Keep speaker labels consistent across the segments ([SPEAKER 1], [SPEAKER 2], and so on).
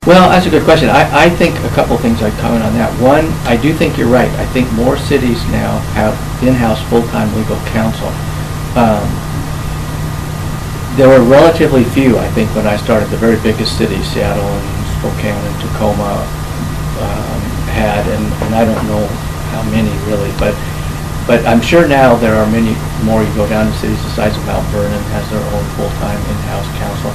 [SPEAKER 1] Well, that's a good question. I think a couple things I'd comment on that. One, I do think you're right. I think more cities now have in-house full-time legal counsel. There were relatively few, I think, when I started. The very biggest cities, Seattle and Spokane and Tacoma, had, and I don't know how many really, but I'm sure now there are many more. You go down to cities the size of Mount Vernon has their own full-time in-house counsel,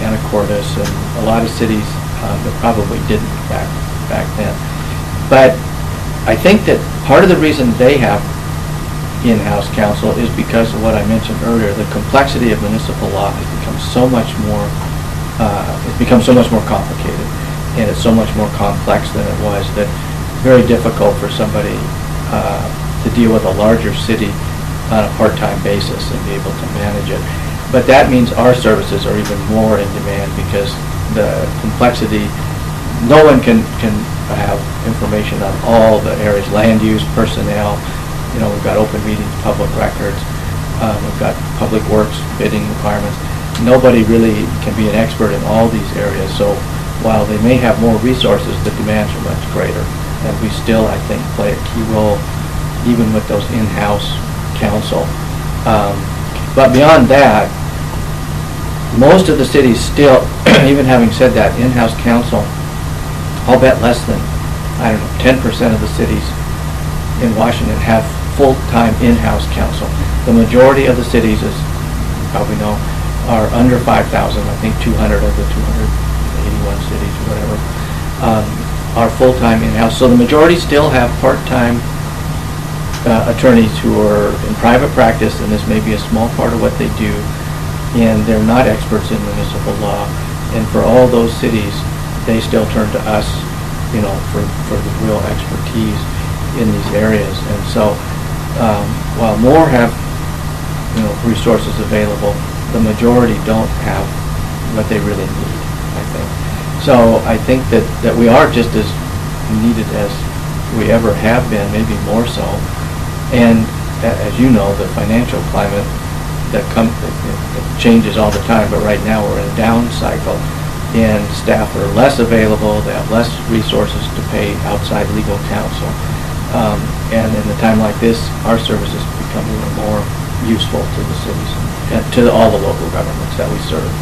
[SPEAKER 1] Anacortes, and a lot of cities that probably didn't back then. But I think that part of the reason they have in-house counsel is because of what I mentioned earlier. The complexity of municipal law has become so much more complicated, and it's so much more complex than it was, that it's very difficult for somebody to deal with a larger city on a part-time basis and be able to manage it. But that means our services are even more in demand because the complexity, no one can have information on all the areas, land use, personnel. You know, we've got open meetings, public records, we've got public works, bidding requirements. Nobody really can be an expert in all these areas, so while they may have more resources, the demands are much greater. And we still, I think, play a key role even with those in-house counsel. But beyond that, most of the cities still, even having said that, in-house counsel, I'll bet less than, I don't know, 10% of the cities in Washington have full-time in-house counsel. The majority of the cities, as you probably know, are under 5,000. I think 200 of the 281 cities or whatever are full-time in-house. So the majority still have part-time attorneys who are in private practice, and this may be a small part of what they do, and they're not experts in municipal law. And for all those cities, they still turn to us, you know, for the real expertise in these areas. And so while more have, you know, resources available, the majority don't have what they really need, I think. So I think that we are just as needed as we ever have been, maybe more so. And as you know, the financial climate that it changes all the time, but right now we're in a down cycle, and staff are less available, they have less resources to pay outside legal counsel. And in a time like this, our services become even more useful to the cities and to all the local governments that we serve.